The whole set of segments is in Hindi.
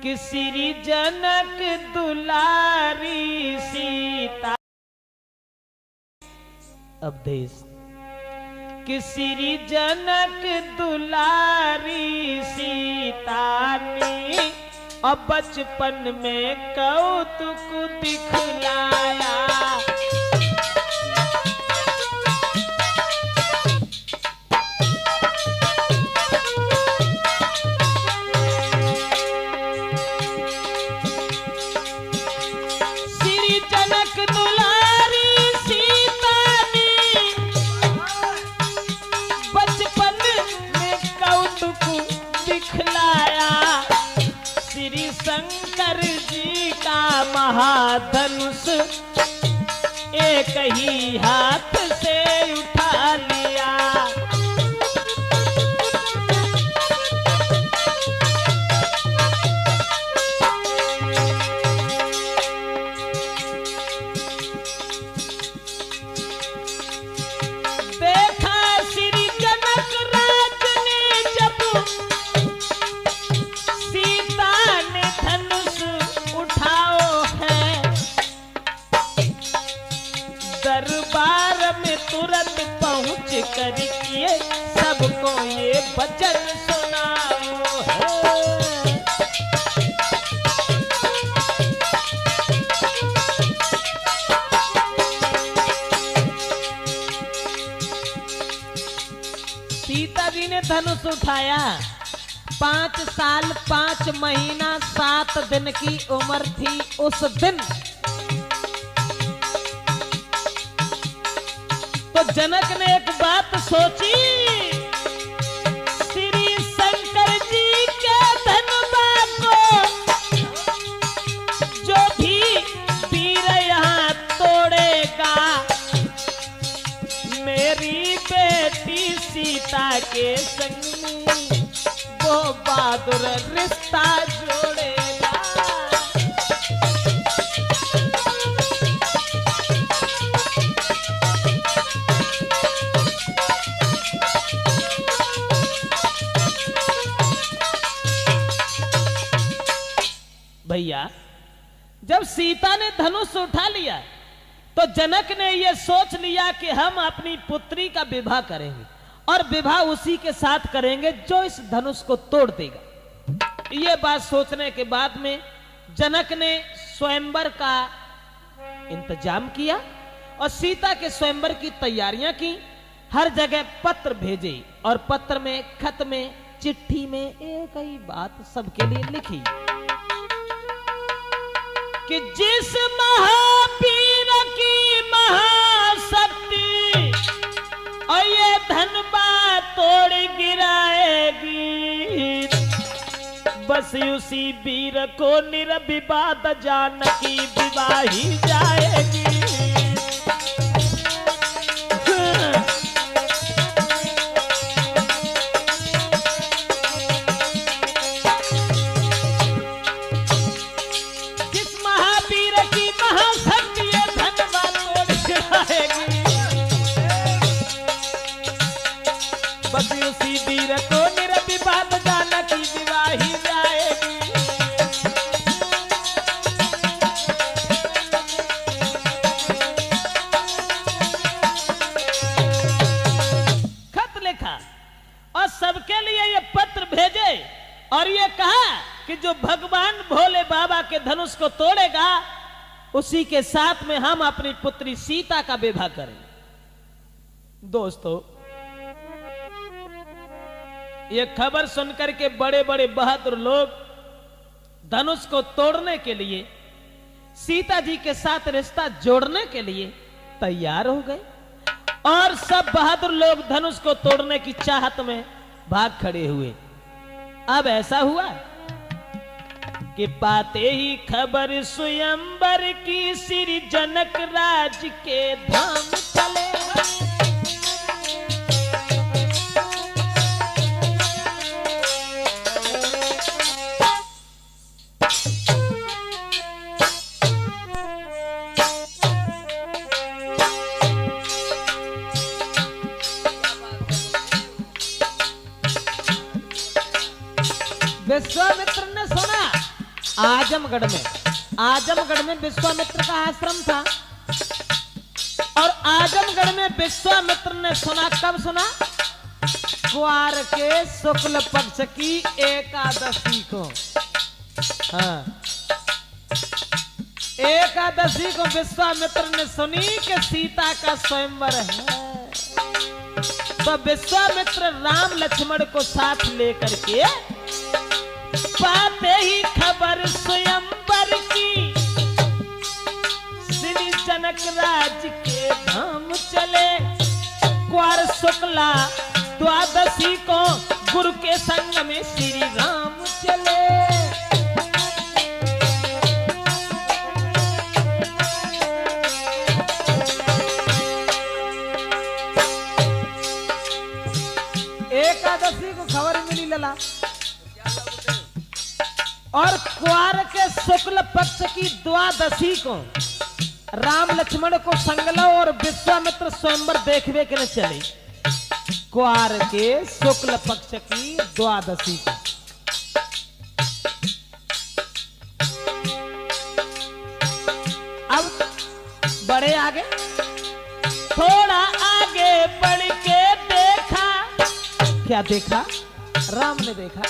कि श्री जनक दुलारी सीता उपदेश कि श्री जनक दुलारी सीता ने अब बचपन में कौतुक दिखलाया। श्री जनक दुलारी सीता ने बचपन में कौतुक दिखलाया। श्री शंकर जी का महाधनुष एक ही हाथ से उठा लिया। देखा श्री जनक राज ने जब सीता ने धनुष उठाओ है, दरबार में तुरंत पहुंच कर किए सबको ये वचन सुनाओ है। सीता जी ने धनुष उठाया। 5 साल 5 महीना 7 दिन की उम्र थी उस दिन। तो जनक ने एक बात सोची, श्री शंकर जी के धनुबा को जो भी वीर यहाँ तोड़ेगा, मेरी बेटी सीता के संग में वो बहादुर रिश्ता जोड़ेगा। भैया जब सीता ने धनुष उठा लिया तो जनक ने यह सोच लिया कि हम अपनी पुत्री का विवाह करेंगे और विवाह उसी के साथ करेंगे जो इस धनुष को तोड़ देगा। यह बात सोचने के बाद में जनक ने स्वयंवर का इंतजाम किया और सीता के स्वयंवर की तैयारियां की। हर जगह पत्र भेजे और पत्र में, खत में, चिट्ठी में एक ही बात सबके लिए लिखी कि जिस महावीर की महाशक्ति और ये धनबा तोड़ गिराएगी, बस उसी वीर को निर्विवाद जानकी विवाही जाएगी। बस उसी वीर को निर्विवाद जानकी विवाही जाएगी। खत लिखा और सबके लिए ये पत्र भेजे और ये कहा कि जो भगवान भोले बाबा के धनुष को तोड़ेगा उसी के साथ में हम अपनी पुत्री सीता का विवाह करें। दोस्तों ये खबर सुनकर के बड़े बड़े बहादुर लोग धनुष को तोड़ने के लिए, सीता जी के साथ रिश्ता जोड़ने के लिए तैयार हो गए और सब बहादुर लोग धनुष को तोड़ने की चाहत में भाग खड़े हुए। अब ऐसा हुआ कि पाते ही खबर स्वयंवर की श्री जनक राज के धाम चले। विश्वामित्र ने सुना आजमगढ़ में विश्वामित्र का आश्रम था। और आजमगढ़ में विश्वामित्र ने सुना, कब सुना? क्वार के शुक्ल पक्ष की एकादशी को। हाँ, एकादशी को विश्वामित्र ने सुनी कि सीता का स्वयंवर है। तो विश्वामित्र राम लक्ष्मण को साथ लेकर के पाते ही खबर स्वयंवर की, श्री जनक राज के धाम चले। क्वार शुक्ला द्वादशी को गुरु के संग में श्री राम चले। एकादशी को खबर मिली लला, और क्वार के शुक्ल पक्ष की द्वादशी को राम लक्ष्मण को संगलो और विश्वामित्र स्वयंवर देखने के लिए चले। क्वार के शुक्ल पक्ष की द्वादशी को। अब बड़े आगे, थोड़ा आगे बढ़ के देखा। क्या देखा? राम ने देखा।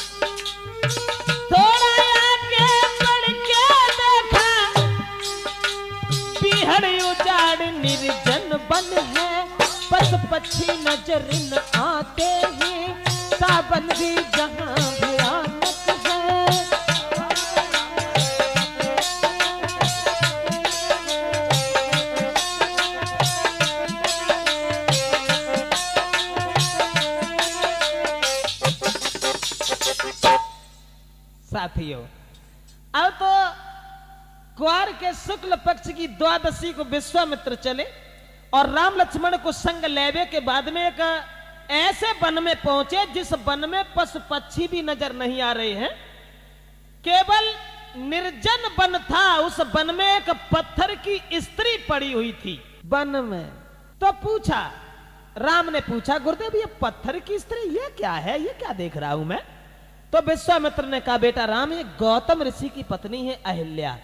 थोड़ा आगे बढ़ के देखा, पीहड़ उजाड़ निर्जन बन है, पशु पक्षी नजर न आते हैं, सावन भी जहां भयानक है। साथियों, अब तो क्वार के शुक्ल पक्ष की द्वादशी को विश्वामित्र चले और राम लक्ष्मण को संग लेवे के बाद में एक ऐसे वन में पहुंचे जिस वन में पशु पक्षी भी नजर नहीं आ रहे हैं, केवल निर्जन वन था। उस वन में एक पत्थर की स्त्री पड़ी हुई थी वन में। तो पूछा, राम ने पूछा, गुरुदेव ये पत्थर की स्त्री ये क्या है, ये क्या देख रहा हूं मैं? तो विश्वामित्र ने कहा, बेटा राम, ये गौतम ऋषि की पत्नी है अहिल्या।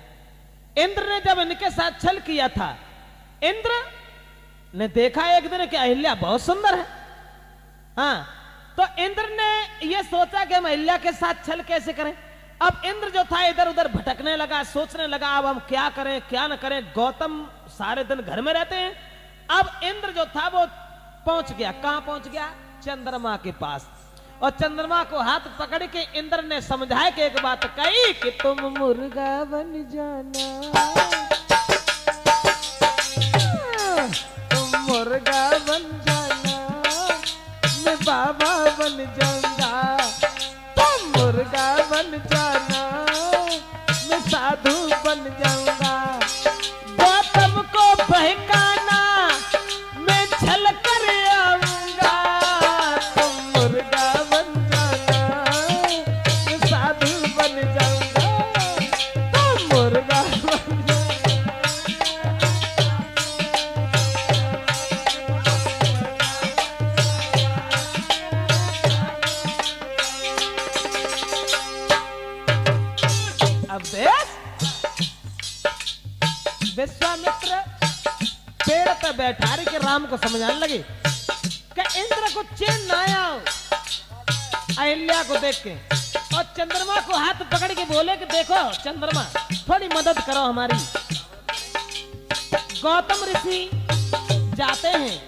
इंद्र ने जब इनके साथ छल किया था, इंद्र ने देखा एक दिन कि अहिल्या बहुत सुंदर है। हाँ, तो इंद्र ने यह सोचा कि हम अहिल्या के साथ छल कैसे करें। अब इंद्र जो था इधर उधर भटकने लगा, सोचने लगा अब हम क्या करें क्या न करें। गौतम सारे दिन घर में रहते हैं। अब इंद्र जो था वो पहुंच गया, कहां पहुंच गया? चंद्रमा के पास। और चंद्रमा को हाथ पकड़ के इंद्र ने समझाया कि एक बात कही कि तुम मुर्गा बन जाना, तुम मुर्गा बन जाना, मैं बाबा बन जाऊंगा। तुम मुर्गा बन जाना, मैं साधु बन जाऊंगा। गौतम को बहकाना, मैं छल कर आऊंगा। तुम मुर्गा बन जाना, मैं साधु बन जाऊंगा। तुम मुर्गा बन जाना। अब देख, विश्वामित्र पेड़ पे बैठा रहे के राम को समझाने लगे कि इंद्र को चैन ना आया अहिल्या को देख के। और चंद्रमा को हाथ पकड़ के बोले कि देखो चंद्रमा, थोड़ी मदद करो हमारी। गौतम ऋषि जाते हैं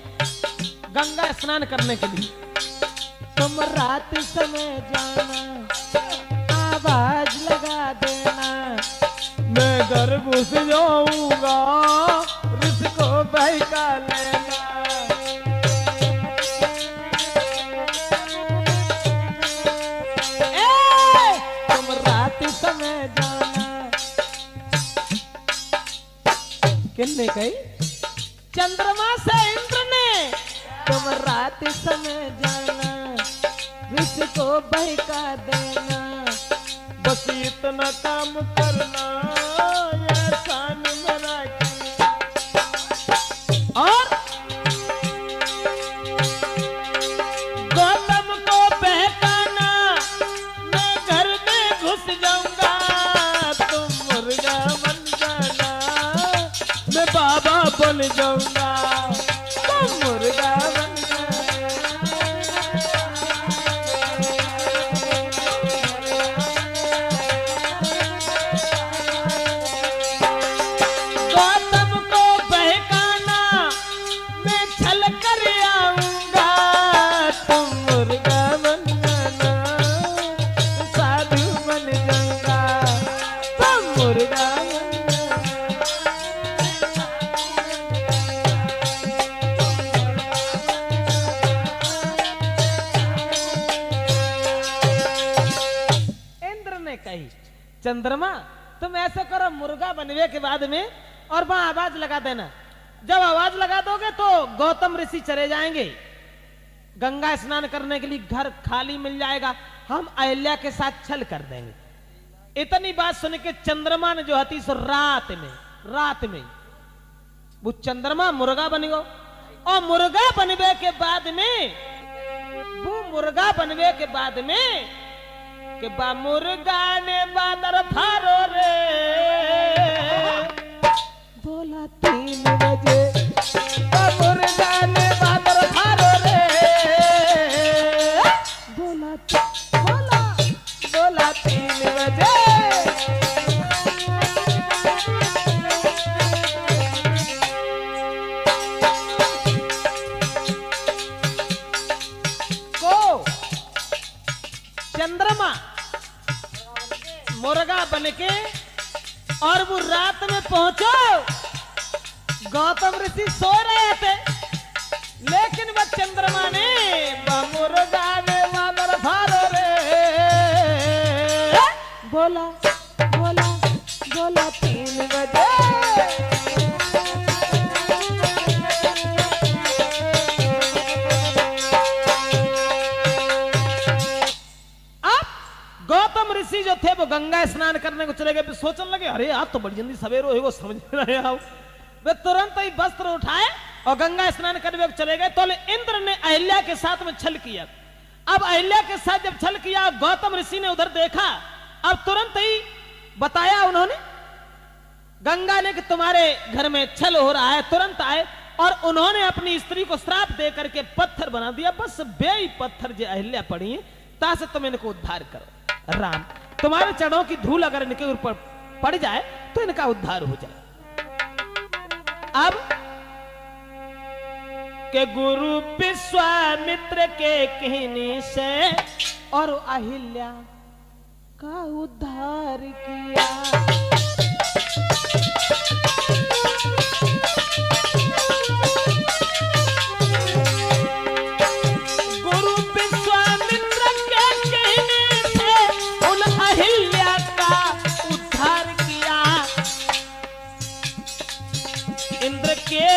गंगा स्नान करने के लिए। तुम रात समय जाना, आवाज लगा देना, मैं घर घुस जाऊंगा, ऋषि को बहका लेना। तुम रात समय जाना। किसने कही? चंद्रमा से इंद्र ने। तुम रात समय जाना, ऋषि को बहका देना, बस इतना काम करना, एहसान मेरा करना। और गौतम को बहकाना, मैं घर में घुस जाऊंगा। बन जाऊंगा तो मुर्गा बन गौतम को बहकाना मैं छल कर आऊंगा तुम मुर्गा बन जाना साधु बन जाऊंगा तुम मुर्गा कही चंद्रमा तुम ऐसा करो मुर्गा बनने के बाद में और वहां आवाज लगा देना। जब आवाज लगा दोगे तो गौतम ऋषि चले जाएंगे गंगा स्नान करने के लिए, घर खाली मिल जाएगा, हम अहिल्या के साथ छल कर देंगे। इतनी बात सुन के चंद्रमा ने जो हती सो रात में वो चंद्रमा मुर्गा बन गो और मुर्गा बनवे के बाद में कि बा मुर्गा ने बादर फारो रे बोला 3 बजे बा मुर्गा ने बादर फारो रे बोला 3 बजे को चंद्रमा मुर्गा बनके और वो रात में पहुंचो। गौतम ऋषि सो रहे थे लेकिन वह चंद्रमा ने मुर्गा ने मादर फारो रे बोला 3 बजे गौतम ऋषि जो थे वो गंगा स्नान करने को चले गए। सोचने लगे अरे आप तो बड़ी जल्दी सवेरे हो समझ में रहे आओ। वे तुरंत ही वस्त्र उठाए और गंगा स्नान करने को चले गए। तो इंद्र ने अहिल्या के साथ में छल किया। अब अहिल्या के साथ जब छल किया गौतम ऋषि ने उधर देखा। अब तुरंत ही बताया उन्होंने गंगा ने कि तुम्हारे घर में छल हो रहा है। तुरंत आए और उन्होंने अपनी स्त्री को श्राप दे करके पत्थर बना दिया। बस बेई पत्थर जो अहिल्या पड़ी है तासे तुम इनको उद्धार करो। राम तुम्हारे चरणों की धूल अगर इनके ऊपर पड़ जाए तो इनका उद्धार हो जाए। अब के गुरु विश्वामित्र के कहने से और अहिल्या का उद्धार किया।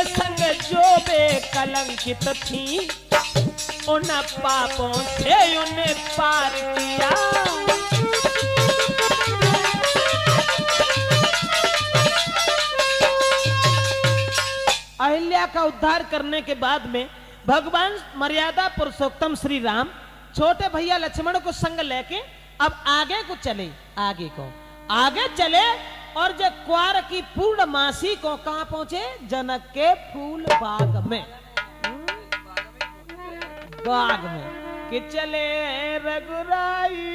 संग जो बेकलंकित थी उन पापों से उन्हें पार किया। अहिल्या का उद्धार करने के बाद में भगवान मर्यादा पुरुषोत्तम श्री राम छोटे भैया लक्ष्मण को संग लेके अब आगे चले और जब क्वार की पूर्णमासी को कहां पहुंचे? जनक के फूल बाग में कि चले रघुराई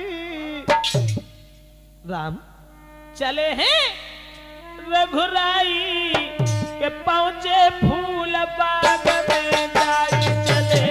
राम चले हैं रघुराई के पहुंचे फूल बाग में जाई चले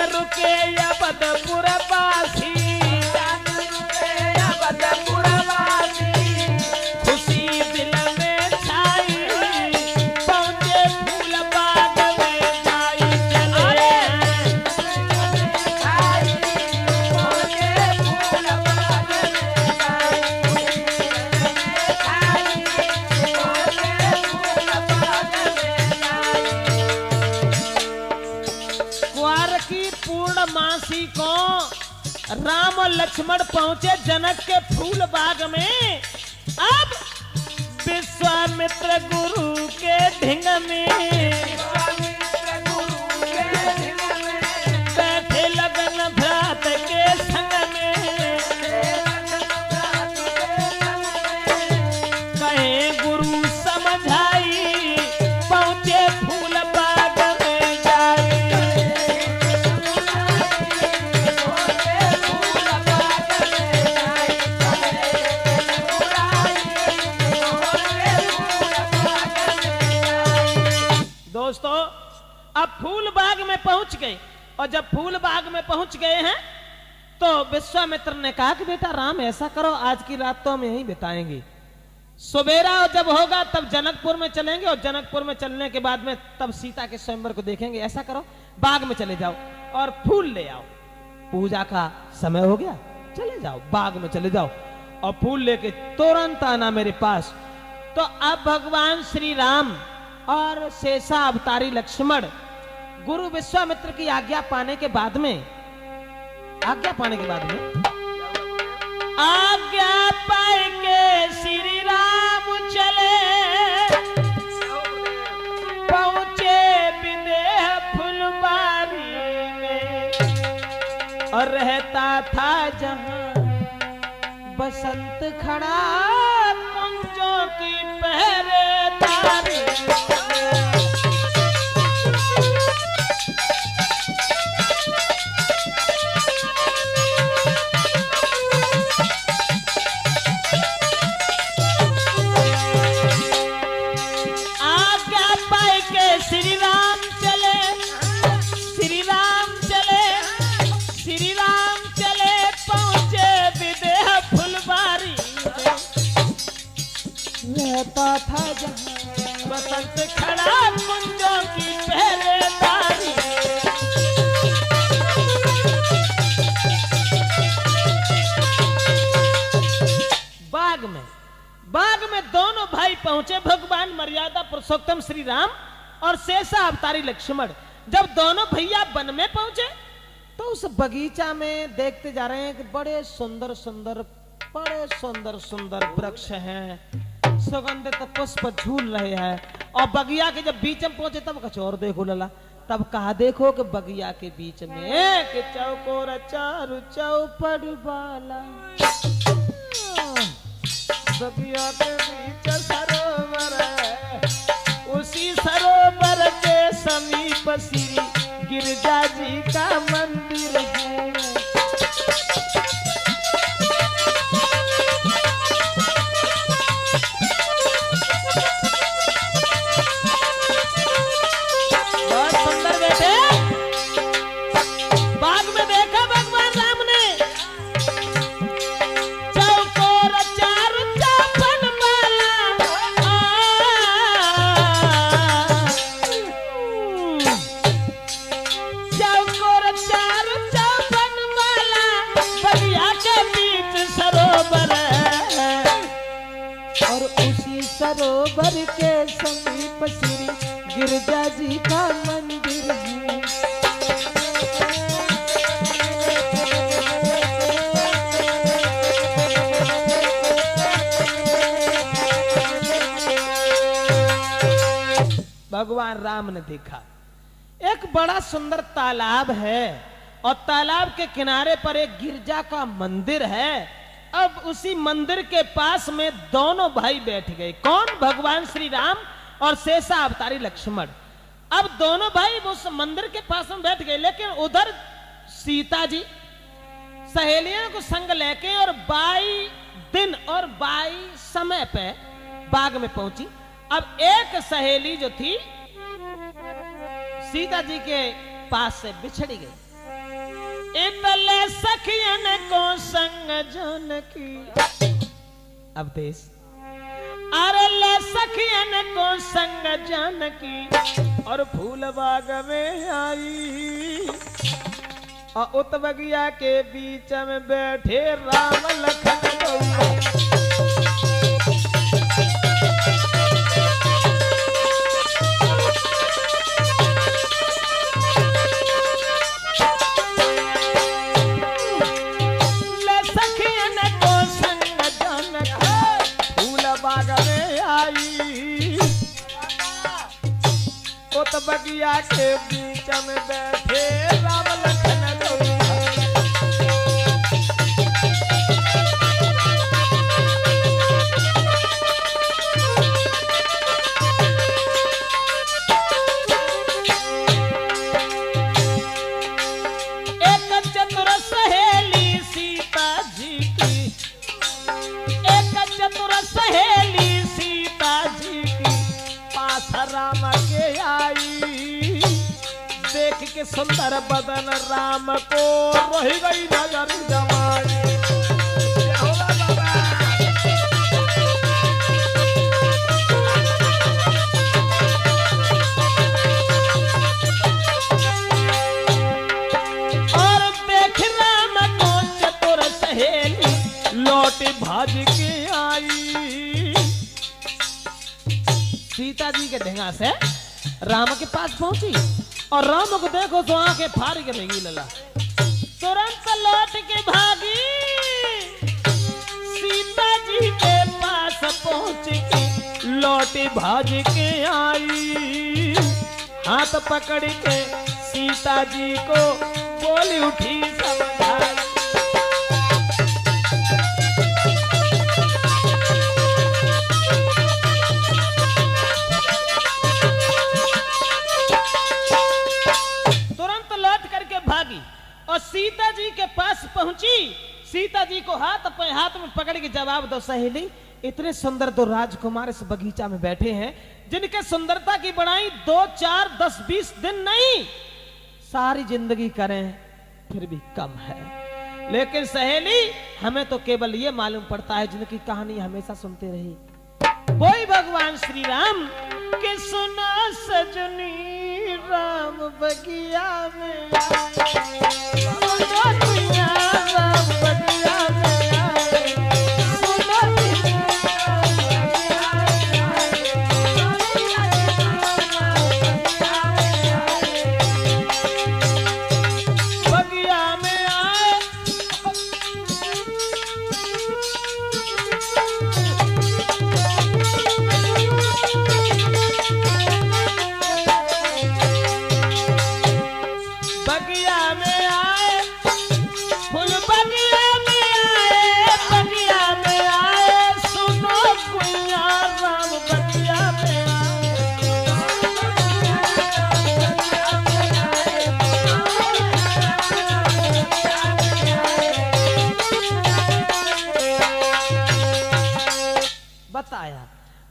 रुके या बदपुर पासी खुशी दिल में छाई पहुंचे फूल बाग में जाई चले पहुंचे फूल बाग में राम और लक्ष्मण पहुंचे जनक के फूल बाग में। अब विश्वामित्र गुरु के ढिंग में बैठे लगन भ्रात के संग में, कहे गुरु समझाई पहुंचे फूल बाग में जाई। दोस्तों अब फूल बाग में पहुंच गए, और जब फूल बाग में पहुंच गए हैं तो विश्वामित्र ने कहा कि बेटा राम ऐसा करो, आज की रात तो हम यहीं बिताएंगे, सवेरा जब होगा तब जनकपुर में चलेंगे, और जनकपुर में चलने के बाद में तब सीता के स्वयंवर को देखेंगे। ऐसा करो बाग में चले जाओ और फूल ले आओ, पूजा का समय हो गया, चले जाओ बाग में चले जाओ और फूल लेके तुरंत आना मेरे पास। तो अब भगवान श्री राम और शेषा अवतारी लक्ष्मण गुरु विश्वामित्र की आज्ञा पाने के बाद में आज्ञा पाए के श्री राम चले, पहुंचे विदेह फुलबारी में, और रहता था जहां बसंत खड़ा कुंजों की पहरेदारी। रहता था जहां बसंत खड़ा कुंजों की पहरेदारी। बाग में दोनों भाई पहुंचे, भगवान मर्यादा पुरुषोत्तम श्री राम और शेषा अवतारी लक्ष्मण। जब दोनों भैया वन में पहुंचे तो उस बगीचा में देखते जा रहे हैं कि बड़े सुंदर सुंदर वृक्ष हैं, सुगंधित पुष्प झूल रहे हैं। और बगिया के जब बीच में पहुंचे तब कुछ और देखो लला, तब कहा देखो कि बगिया के बीच में कि चौकोर चारू चौपड़ वाला, बगिया के बीच सरोवर है, उसी सरोवर के समीप श्री गिरजा जी का मंदिर है। सरोवर के समीप श्री गिरजा जी का मंदिर है। भगवान राम ने देखा एक बड़ा सुंदर तालाब है और तालाब के किनारे पर एक गिरजा का मंदिर है। अब उसी मंदिर के पास में दोनों भाई बैठ गए। कौन? भगवान श्री राम और शेषा अवतारी लक्ष्मण। अब दोनों भाई उस मंदिर के पास में बैठ गए, लेकिन उधर सीता जी सहेलियों को संग लेके और 22 दिन और 22 समय पे बाग में पहुंची। अब एक सहेली जो थी सीता जी के पास से बिछड़ी गई। इतले सखियन को संग जानकी, अब देश अरे सखियन को संग जानकी और फूल बाग में आई, और उत बगिया के बीच में बैठे राम लखन। बगिया के बीच में बैठे राम लखन गौरा। एक चतुर सहेली सीता जी की, एक चतुर सहेली सीता जी की पास राम के आई। देख के सुंदर बदन राम को रह गई नजर जमाई। और देख राम को चतुर सहेली लौट भाज के आई। सीता जी के ढेंगा से राम के पास पहुंची और राम को देखो तो आंखें फाड़ के रहेगी लला। तुरंत लौट के भागी सीता जी के पास पहुंच के लौट भाज के आई। हाथ पकड़ के सीता जी को बोली उठी समझाई। और सीता जी के पास पहुंची। सीता जी को हाथ में पकड़ के जवाब दो सहेली, इतने सुंदर दो राजकुमार इस बगीचा में बैठे हैं जिनके सुंदरता की बढ़ाई 2, 4, 10, 20 दिन नहीं सारी जिंदगी करें फिर भी कम है। लेकिन सहेली हमें तो केवल ये मालूम पड़ता है जिनकी कहानी हमेशा सुनते रही। वही भगवान श्री राम के सुना सजनी राम बगिया में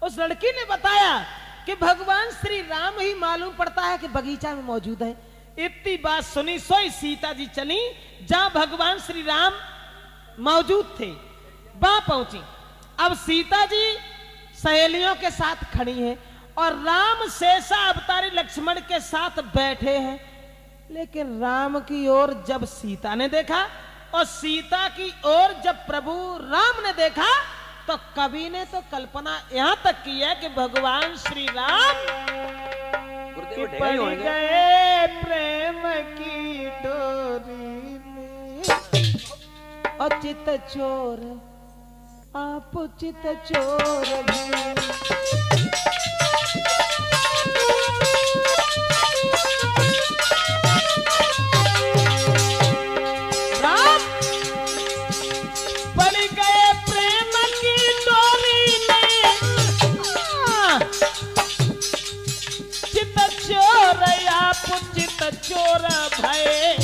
उस लड़की ने बताया कि भगवान श्री राम ही मालूम पड़ता है कि बगीचा में मौजूद है। इतनी बात सुनी सोई सीता जी चली जहां भगवान श्री राम मौजूद थे, वहां पहुंची। अब सीता जी सहेलियों के साथ खड़ी हैं और राम शेषा अवतारी लक्ष्मण के साथ बैठे हैं। लेकिन राम की ओर जब सीता ने देखा और सीता की ओर जब प्रभु राम ने देखा तो कवि ने तो कल्पना यहां तक की है कि भगवान श्री राम पड़ गए प्रेम की डोरी में। और चित चोर आप चित चोर भी। चोर भय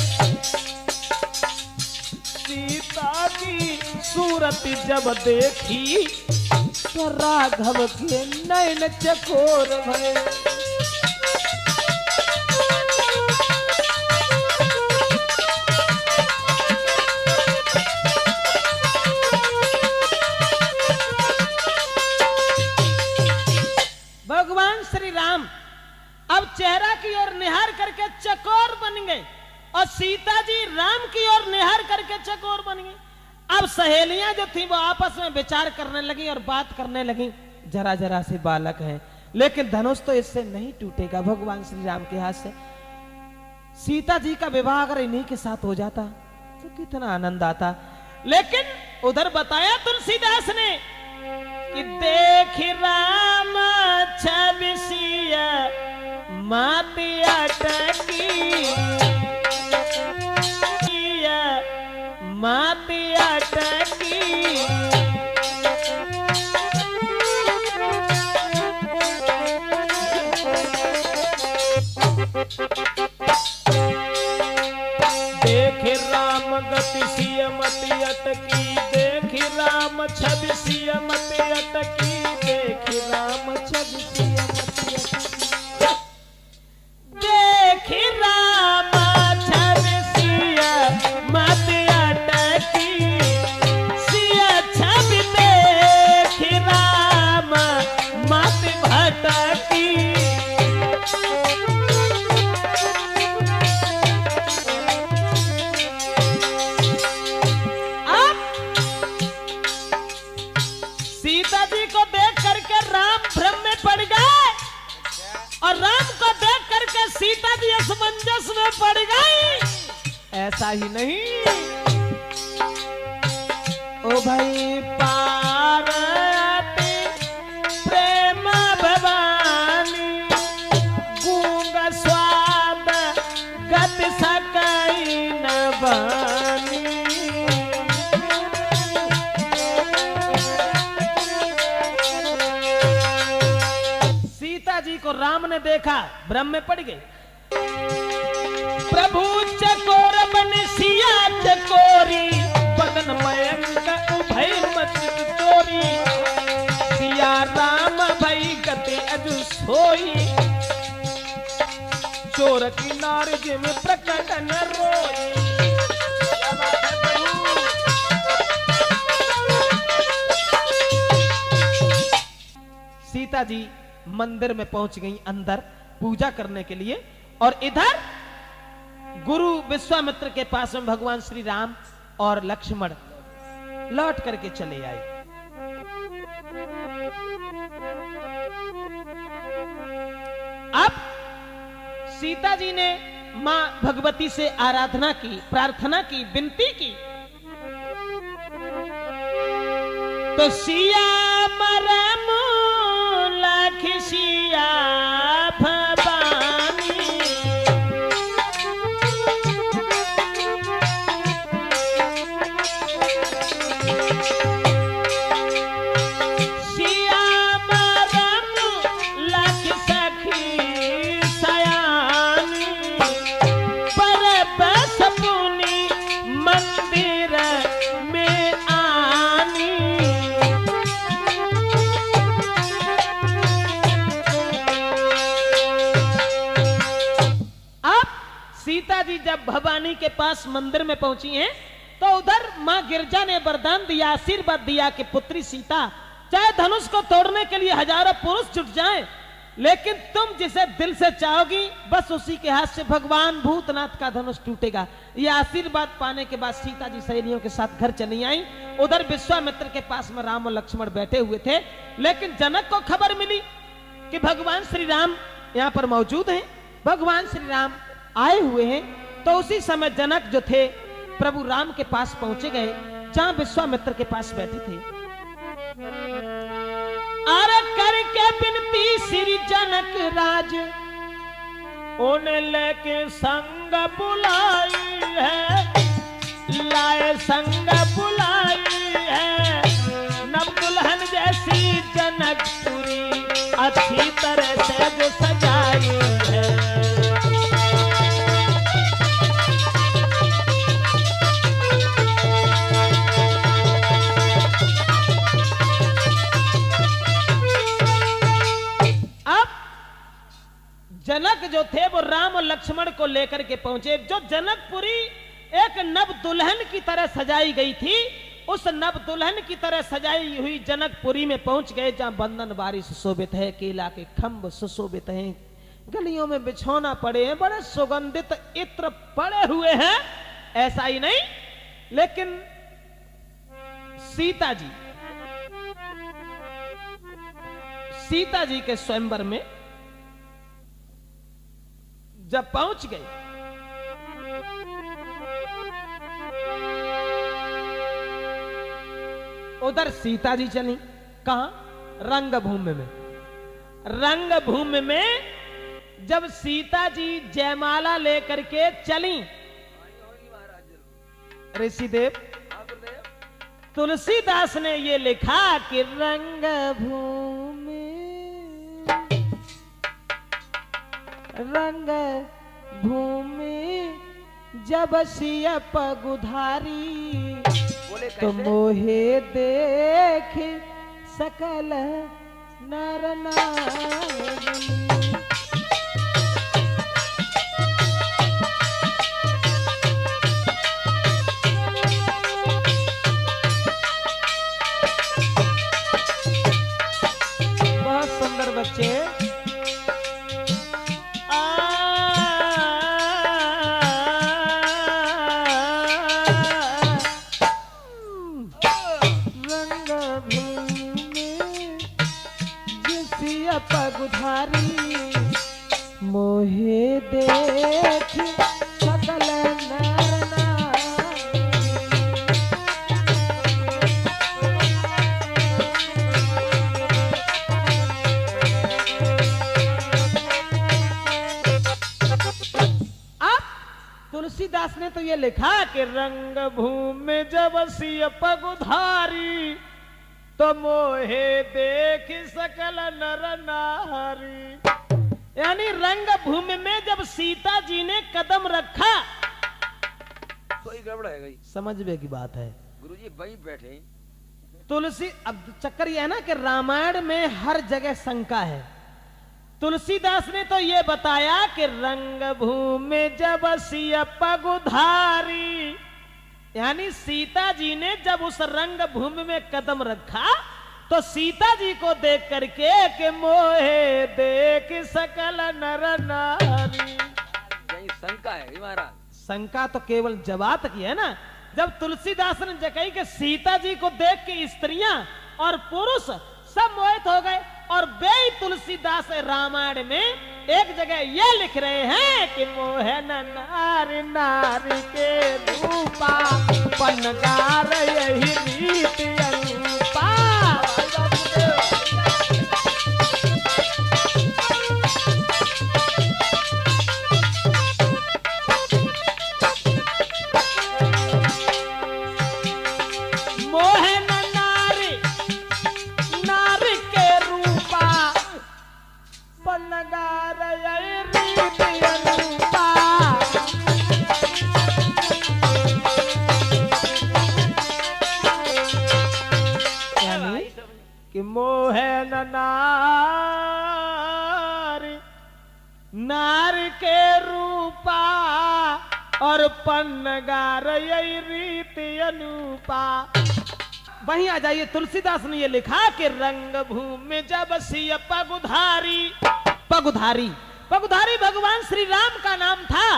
सीता की सूरत जब देखी तो राघव के नैन चकोर भय। भगवान श्री राम अब चेहरा की ओर निहार करके चकोर बन गए और सीता जी राम की ओर निहार करके चकोर बन गई। अब सहेलियां जो थी वो आपस में विचार करने लगी और बात करने लगी। जरा जरा से बालक है लेकिन धनुष तो इससे नहीं टूटेगा भगवान श्री राम के हाथ से। सीता जी का विवाह अगर इन्हीं के साथ हो जाता तो कितना आनंद आता। लेकिन उधर बताया तुलसीदास ने कि देख राम छबिसिया मात अटकी, मात अटकी। देख राम गति सिय मत अटकी, देख राम छवि सिय मत अटकी, देख राम छवि सिय मत अटकी, देख राम छवि सिय मत अटकी, सिय छवि देख राम मत भटकी। सीता जी को देख करके राम भ्रम में पड़ गए और राम को देख करके सीता जी असमंजस में पड़ गई। ऐसा ही नहीं, ओ भाई पार्वती प्रेम भवानी, गूंग स्वाद गति सकई न बानी। सीता जी को राम ने देखा, भ्रम में पड़ गई। प्रभु चकोर बन सिया चकोरी, बदन मयंक उभय मत चोरी, सिया राम भई गति अजु सोई, चोर की नार जिम प्रकट न रोई। सीता जी मंदिर में पहुंच गई अंदर पूजा करने के लिए, और इधर गुरु विश्वामित्र के पास में भगवान श्री राम और लक्ष्मण लौट करके चले आए। अब सीता जी ने मां भगवती से आराधना की, प्रार्थना की, विनती की, तो सिया मरम लखिसिया भवानी, सिया मरम लख सखी सयानी, पर बस पुनी मंदिर में आनी। सीता जी जब भवानी के पास मंदिर में पहुंची हैं, तो उधर मां गिरजा ने वरदान दिया, आशीर्वाद दिया कि पुत्री सीता, चाहे धनुष को तोड़ने के लिए हजारों पुरुष जुट जाएं, लेकिन तुम जिसे दिल से चाहोगी बस उसी के हाथ से भगवान भूतनाथ का धनुष टूटेगा। यह आशीर्वाद पाने के बाद सीता जी सहेलियों के साथ घर चली आई। उधर विश्वामित्र के पास में राम और लक्ष्मण बैठे हुए थे, लेकिन जनक को खबर मिली कि भगवान श्री राम यहाँ पर मौजूद हैं, भगवान श्री राम आए हुए हैं। तो उसी समय जनक जो थे प्रभु राम के पास पहुंचे गए, जहां विश्वामित्र के पास बैठे थे। अरे करके बिनती श्री जनक राज, उन्हें लेके संग बुलाई है, लाए संग बुलाई है, नव दुल्हन जैसी जनकपुरी अच्छी तरह से जो सजाई है। जनक जो थे वो राम और लक्ष्मण को लेकर के पहुंचे। जो जनकपुरी एक नव दुल्हन की तरह सजाई गई थी, उस नव दुल्हन की तरह सजाई हुई जनकपुरी में पहुंच गए, जहां बंधन बारी सुशोभित है, केला के खंभ सुशोभित हैं, गलियों में बिछौना पड़े हैं, बड़े सुगंधित इत्र पड़े हुए हैं। ऐसा ही नहीं, लेकिन सीता जी के स्वयंवर में जब पहुंच गए, उधर सीता जी चली कहां? रंगभूमि में। रंगभूमि में जब सीता जी जयमाला लेकर के चली, ऋषिदेव तुलसीदास ने ये लिखा कि रंग भूमि जब सिया पगुधारी, तो मोहे देख सकल नर नारी। बहुत सुंदर बच्चे। पगुधारी मोहे देख सकल नर नारी। अब तुलसीदास ने तो ये लिखा कि रंग भूमि जब सिय पगुधारी, तो मोहे देख सकल नर नारी। यानी रंग भूमि में जब सीता जी ने कदम रखा तो ये गड़बड़ है गई। समझ में की बात है गुरुजी वहीं बैठे। तुलसी, अब चक्कर ये है ना कि रामायण में हर जगह शंका है। तुलसीदास ने तो ये बताया कि रंग भूमि जब सिय पगुधारी, यानी सीता जी ने जब उस रंग भूमि में कदम रखा तो सीता जी को देख करके कि मोहे देख सकल नर नारी। यही शंका है महाराज। शंका तो केवल जवाब की है ना। जब तुलसीदास ने जगह के सीता जी को देख के स्त्रियां और पुरुष सब मोहित हो गए, और वे तुलसीदास रामायण में एक जगह ये लिख रहे हैं कि मोहे नारी नारी के रूपा, पनगार यही रीति अनुपा। मोहे नारी नारी के रूपा, पनगार यही रीति अनुपा। कि मोहे नारी नारी के रूपा, और पन्नगार यही रीति अनुपा। वहीं आ जाइए, तुलसीदास ने ये लिखा कि रंग भूमि जब सिय पगुधारी। पगुधारी पगुधारी भगवान श्री राम का नाम था।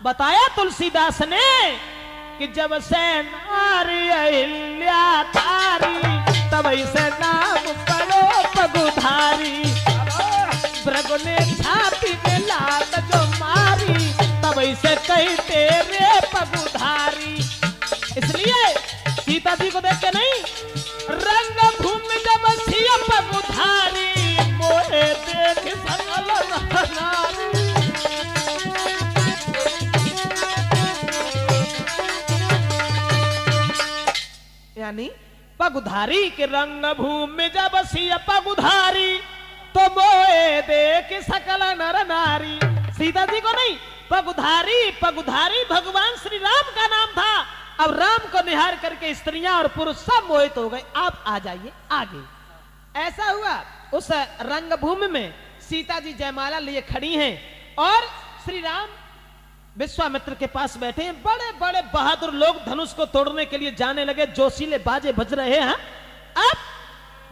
बताया तुलसीदास ने कि जब से नारी अहिल्या तारी, तब से नाम पड़ो पगुधारी। भृगु ने छाती में लात जो मारी, तब से कहते रे पगुधारी। इसलिए सीता जी को देख के नहीं, रंग भूमि जब सिय पगुधारी, मोहे देख सकल नर नारी। यानी पगुधारी के रंग भूमि जब सिय पगुधारी, तो मोहे देख सकल नर नारी। सीता जी को नहीं, पगुधारी पगुधारी भगवान श्री राम का नाम था। अब राम को निहार करके स्त्रियां और पुरुष सब मोहित हो गए। आप आ जाइए आगे। ऐसा हुआ उस रंगभूमि में सीता जी जयमाला लिए खड़ी हैं और श्री राम विश्वामित्र के पास बैठे हैं। बड़े बड़े बहादुर लोग धनुष को तोड़ने के लिए जाने लगे, जोशीले बाजे बज रहे हैं। अब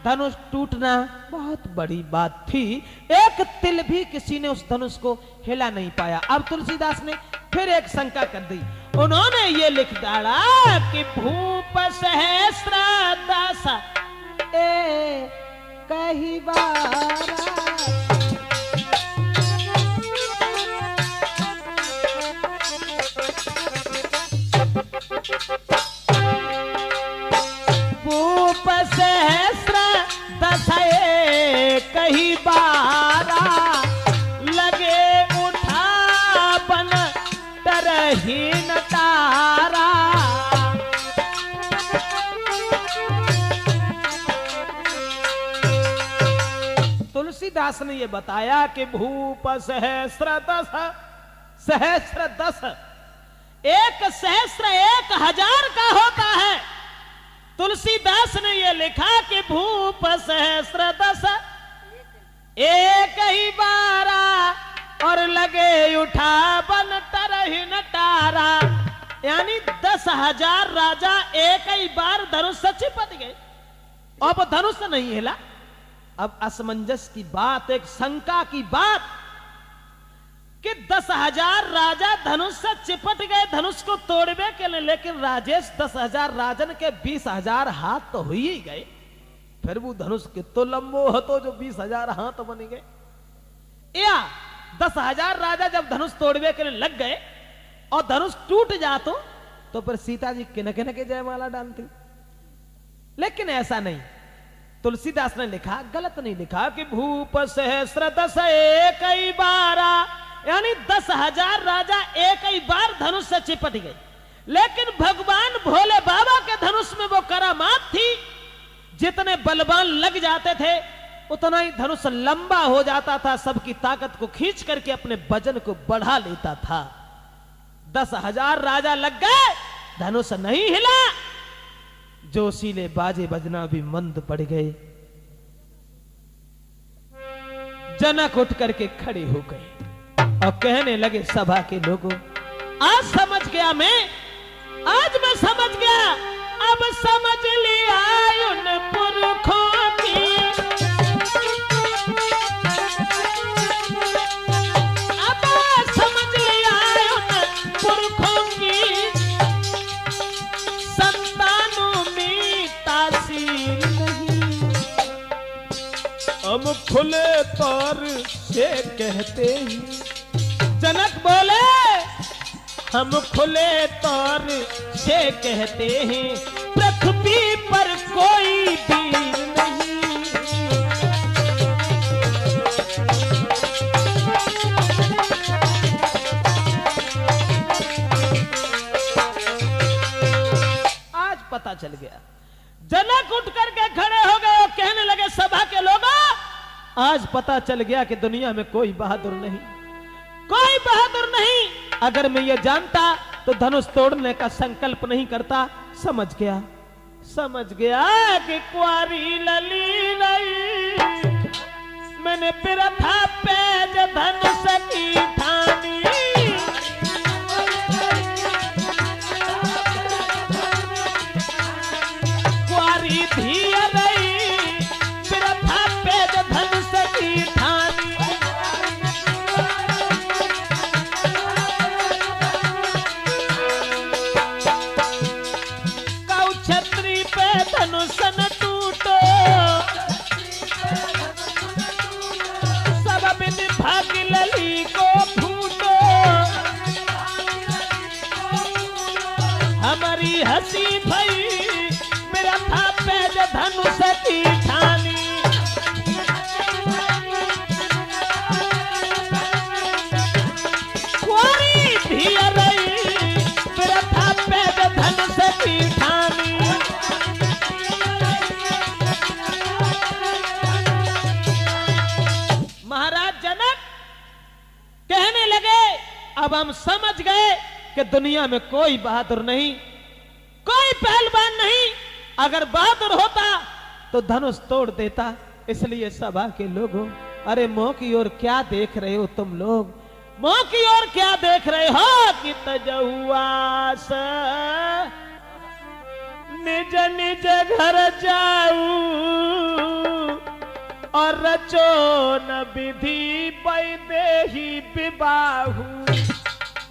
धनुष टूटना बहुत बड़ी बात थी। एक तिल भी किसी ने उस धनुष को हिला नहीं पाया। अब तुलसीदास ने फिर एक शंका कर दी। उन्होंने ये लिख डाला कि भूप सहस्त्र दस ए कही बारा, भूप सहस्त्र दस कही बारा, लगे तुलसीदास ने ये बताया कि भूप सहस्र दस, एक सहस्र 1000 का होता है। तुलसीदास ने ये लिखा कि भूप सहस्र 10, एक ही 12 और लगे उठा बन तरही नटारा, यानी 10,000 राजा एक ही बार धनुष से चिपट गए। अब धनुष नहीं हिला। अब असमंजस की बात, एक शंका की बात कि 10,000 राजा धनुष से चिपट गए धनुष को तोड़वे के लिए, लेकिन राजेश 10,000 राजन के 20,000 हाथ तो हो ही गए, फिर वो धनुष कितो लंबो हो जो 20,000 हाथ बन गए। या 10,000 राजा जब धनुष तोड़वे के लिए लग गए और धनुष टूट जातो तो फिर सीता जी किन किन के जयमाला डालती। लेकिन ऐसा नहीं, तुलसीदास ने लिखा, गलत नहीं लिखा कि भूप सहस्र 10 एक ही 12, यानी 10,000 राजा एक ही बार धनुष से चिपट गए। लेकिन भगवान भोले बाबा के धनुष में वो करामात थी, जितने बलवान लग जाते थे उतना ही धनुष लंबा हो जाता था, सबकी ताकत को खींच करके अपने वजन को बढ़ा लेता था। 10,000 राजा लग गए, धनुष नहीं हिला, जोशीले बाजे बजना भी मंद पड़ गए। जनक उठ करके खड़े हो गए और कहने लगे सभा के लोगों, आज समझ गया मैं, आज मैं समझ गया, अब समझ लिया उन पुरखों की, अब समझ लिया उन पुरखों की, संतानों में तासीर नहीं। हम खुले तौर से कहते हैं, जनक बोले हम खुले तौर से कहते हैं, पृथ्वी पर कोई वीर नहीं। आज पता चल गया। जनक उठ करके खड़े हो गए और कहने लगे सभा के लोगों, आज पता चल गया कि दुनिया में कोई बहादुर नहीं, कोई बहादुर नहीं। अगर मैं ये जानता तो धनुष तोड़ने का संकल्प नहीं करता। समझ गया, समझ गया कि कुंवारी लली नहीं, मैंने प्रथा पेज धनुष की ठानी, कुंवारी धिया नहीं, प्रथा पेज धनुष की ठानी। छत्री पे धनुष न टूटो, सब बिन भाग लली को फूटो, हमारी हंसी भई मेरा था पेज धनुष की ठानी। कुंवारी धिया रही मेरा था पेज धनुष की ठानी। महाराज जनक कहने लगे अब हम समझ गए कि दुनिया में कोई बहादुर नहीं, कोई पहलवान नहीं। अगर बहादुर होता तो धनुष तोड़ देता। इसलिए सभा के लोगों, अरे मुंह की ओर क्या देख रहे हो तुम लोग, मुंह की ओर क्या देख रहे हो कि तजहुआस निज निज घर जाऊ और रचो न विधि पैदेही विवाहू।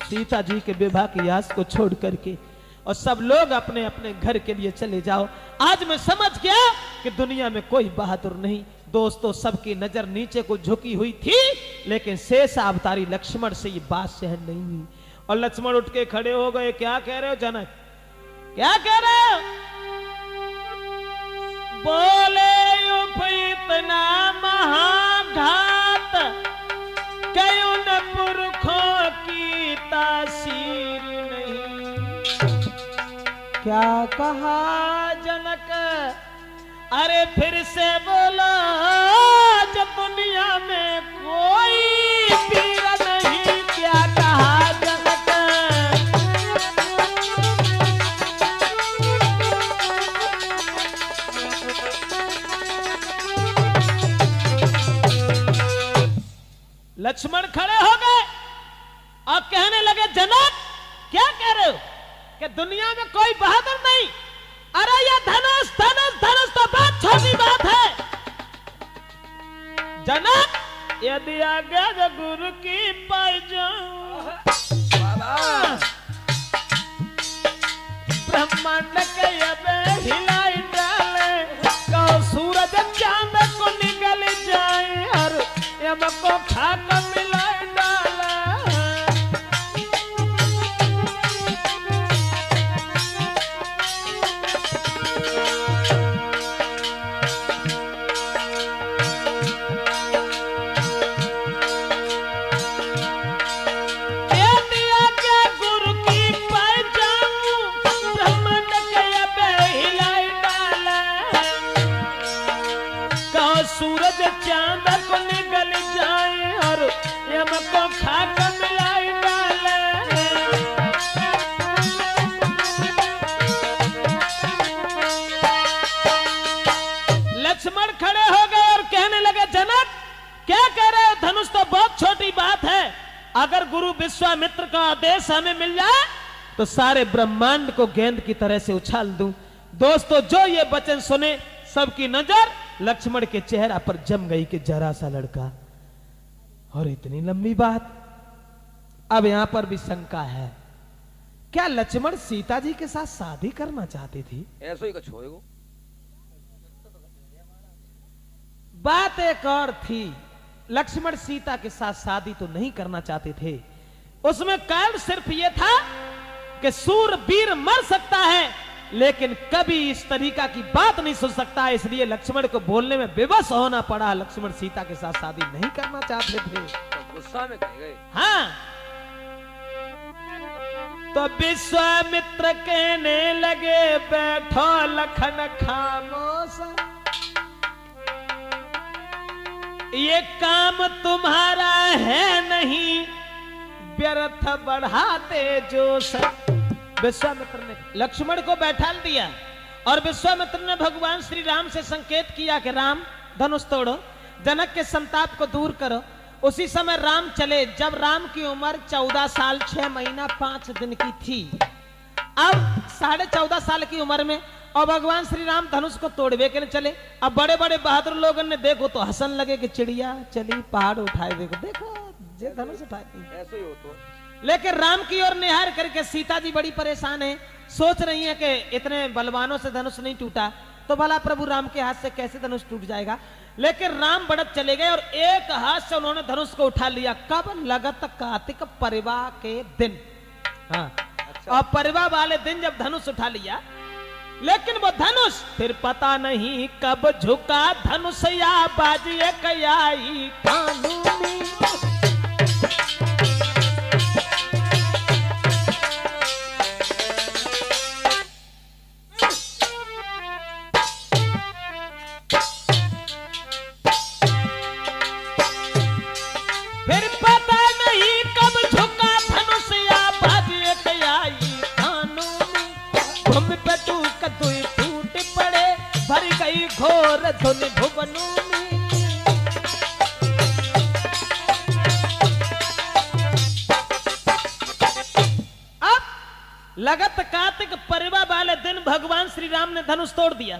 सीता जी के विवाह की आस को छोड़ करके और सब लोग अपने अपने घर के लिए चले जाओ। आज मैं समझ गया कि दुनिया में कोई बहादुर नहीं। दोस्तों, सबकी नजर नीचे को झुकी हुई थी, लेकिन शेष अवतारी लक्ष्मण से ये बात सहन नहीं हुई और लक्ष्मण उठ के खड़े हो गए। क्या कह रहे हो जनक, क्या कह रहे हो? बोले इतना महाघात कयुन पुरखों की तासीर नहीं। क्या कहा जनक? अरे फिर से बोलो दुनिया में कोई पीर नहीं, क्या कहा जनक। लक्ष्मण खड़े हो गए और कहने लगे जनक क्या कह रहे हो कि दुनिया में कोई बहादुर नहीं। अरे ये धनुष धनुष धनुष तो बहुत छोटी बात है। जनक यदि आज्ञा जो गुरु की पाई जाऊं, ब्रह्मांड के यदि हिलाई डाले, कहो सूरज चांद को निकल जाए और यम को खाक मिलाई डाले। सूरज चांद को निकल जाए और यम को खाक मिलाई डाले। लक्ष्मण खड़े हो गए और कहने लगे जनक क्या कह रहे हो, धनुष तो बहुत छोटी बात है। अगर गुरु विश्वामित्र का आदेश हमें मिल जाए तो सारे ब्रह्मांड को गेंद की तरह से उछाल दूं। दोस्तों जो ये वचन सुने सबकी नजर लक्ष्मण के चेहरा पर जम गई कि जरा सा लड़का और इतनी लंबी बात। अब यहां पर भी शंका है, क्या लक्ष्मण सीता जी के साथ शादी करना चाहती थी? ऐसा ही कुछ होएगा। बात एक और थी, लक्ष्मण सीता के साथ शादी तो नहीं करना चाहते थे। उसमें कारण सिर्फ यह था कि सूरवीर मर सकता है लेकिन कभी इस तरीका की बात नहीं सुन सकता, इसलिए लक्ष्मण को बोलने में विवश होना पड़ा। लक्ष्मण सीता के साथ शादी नहीं करना चाहते थे। तो गुस्सा में कह गए। हाँ, तो विश्वामित्र कहने लगे बैठो लखन खामोश, ये काम तुम्हारा है नहीं, व्यर्थ बढ़ाते जोश। विश्वामित्र ने लक्ष्मण को बैठा दिया और विश्वामित्र ने भगवान श्री राम से संकेत किया कि राम धनुष तोड़ो, जनक के संताप को दूर करो। उसी समय राम चले। जब राम की उम्र 14 साल 6 महीना 5 दिन की थी, अब 14.5 साल की उम्र में और भगवान श्री राम धनुष को तोड़वे के लिए चले। अब बड़े बड़े बहादुर लोगों ने देखो तो हंसन लगे कि चिड़िया चली पहाड़ उठाए, देखो देखो ये धनुष उठाती। ऐसे ही हो तो। लेकिन राम की ओर निहार करके सीता जी बड़ी परेशान है, सोच रही है कि इतने बलवानों से धनुष नहीं टूटा तो भला प्रभु राम के हाथ से कैसे धनुष टूट जाएगा। लेकिन राम बढ़त चले गए और एक हाथ से उन्होंने धनुष को उठा लिया। कब? लगत कार्तिक परिवा के दिन। हाँ, अच्छा। और परिवा वाले दिन जब धनुष उठा लिया, लेकिन वो धनुष फिर पता नहीं कब झुका धनुष या बाजिए कयाई कानूनी। घोर धुन भुवनों में अब लगत कार्तिक परिवा वाले दिन भगवान श्री राम ने धनुष तोड़ दिया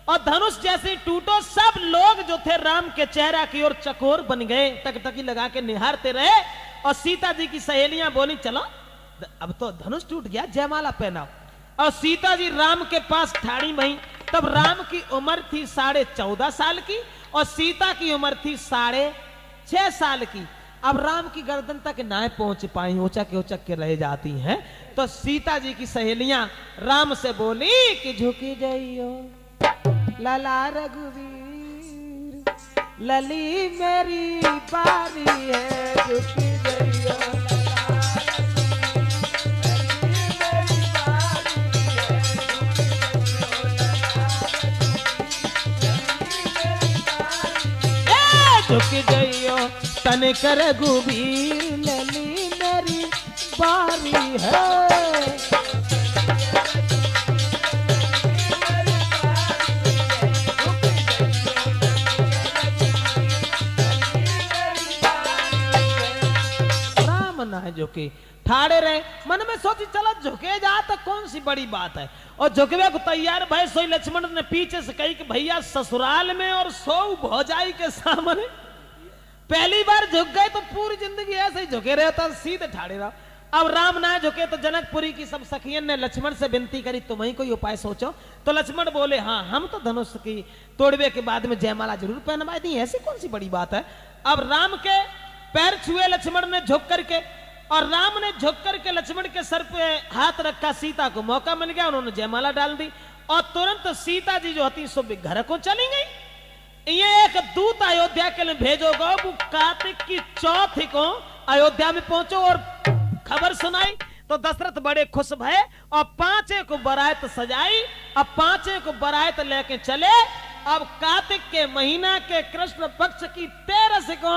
और धनुष जैसे टूटो सब लोग जो थे राम के चेहरा की ओर चकोर बन गए, टकटकी लगा के निहारते रहे। और सीता जी की सहेलियां बोली चलो अब तो धनुष टूट गया, जयमाला पहनाओ। और सीता जी राम के पास ठाड़ी बही। तब राम की उम्र थी 14.5 साल की और सीता की उम्र थी 6.5 साल की। अब राम की गर्दन तक ना पहुंच पाई, ओचक के रह जाती हैं। तो सीता जी की सहेलियां राम से बोली कि झुकी जाइयो लला रघुवीर, लली मेरी बारी है, झुकी जाइयो चुक गयो तन कर गुबीर लली मेरी बारी है। राम ना झुके ठाड़े रहे मन में सोची चलो झुके जा तो कौन सी बड़ी बात है। और झुकवे को तैयार भाई सोई लक्ष्मण ने पीछे से कही कि भैया ससुराल में और सौ भौजाई के सामने पहली बार झुक गए तो पूरी जिंदगी ऐसे ही झुके रहे तो सीधे ठाड़े रहो। अब राम ना झुके तो जनकपुरी की सब सखियन ने लक्ष्मण से विनती करी तुम ही कोई उपाय सोचो। तो लक्ष्मण बोले हाँ हम तो धनुष की तोड़वे के बाद में जयमाला जरूर पहनवाई दी, ऐसी कौन सी बड़ी बात है। अब राम के पैर छुए लक्ष्मण ने झुक करके, और राम ने झुक करके लक्ष्मण के सर पे हाथ रखा। सीता को मौका मिल गया, उन्होंने जयमाला डाल दी और तुरंत सीता जी जो होती सो घर को चली गई। ये एक दूत अयोध्या के लिए भेजो गो, वो कार्तिक की चौथ को अयोध्या में पहुंचो और खबर सुनाई। तो दशरथ बड़े खुश भये और पांचे को बरात सजाई। अब पांचे को बरात लेके चले। अब कार्तिक के महीना के कृष्ण पक्ष की 13 को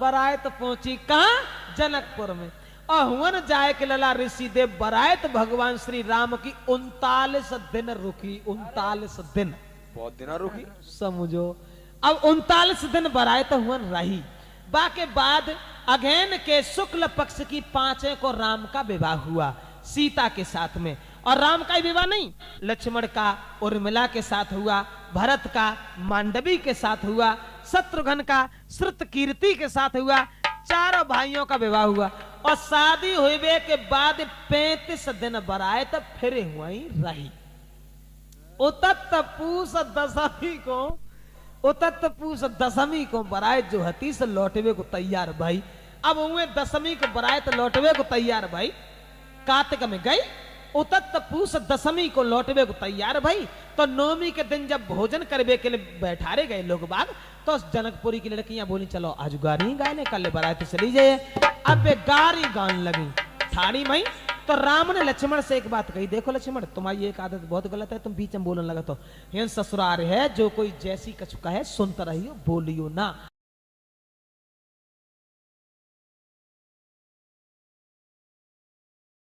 बरात पहुंची कहां? जनकपुर में। और हुन जाए के लला ऋषि देव बरात भगवान श्री राम की 39 दिन रुकी। 39 दिन, बहुत दिन रुकी समझो। अब 39 दिन बरात हुन रही। बाके बाद अगेन के शुक्ल पक्ष की 5 को राम का विवाह हुआ सीता के साथ में। और राम का ही विवाह नहीं, लक्ष्मण का उर्मिला के साथ हुआ, भरत का मांडवी के साथ हुआ, शत्रुघ्न का श्रुतकीर्ति के साथ हुआ। चारों भाइयों का विवाह हुआ। और शादी हुए के बाद 35 दिन बरात फिर हुई रही। उतत पूस दशमी को बरात जो हती से लौटवे को तैयार भाई। अब हुए दशमी को बरात लौटवे को तैयार भाई। कार्तिक में गई, उतत पूस दशमी को लौटवे को तैयार भाई। तो नवमी के दिन जब भोजन करवे के लिए बैठारे गए लोग बाग, तो जनकपुरी की लड़कियां बोली चलो आज गारी गाने कल बरात चली जाए। अब वे गारी गान लगी ठाड़ी मई। तो राम ने लक्ष्मण से एक बात कही, देखो लक्ष्मण तुम्हारी एक आदत बहुत गलत है, तुम बीच में बोलने लगा तो ये ससुराल है, जो कोई जैसी कछु कहे सुनता रहियो बोलियो ना।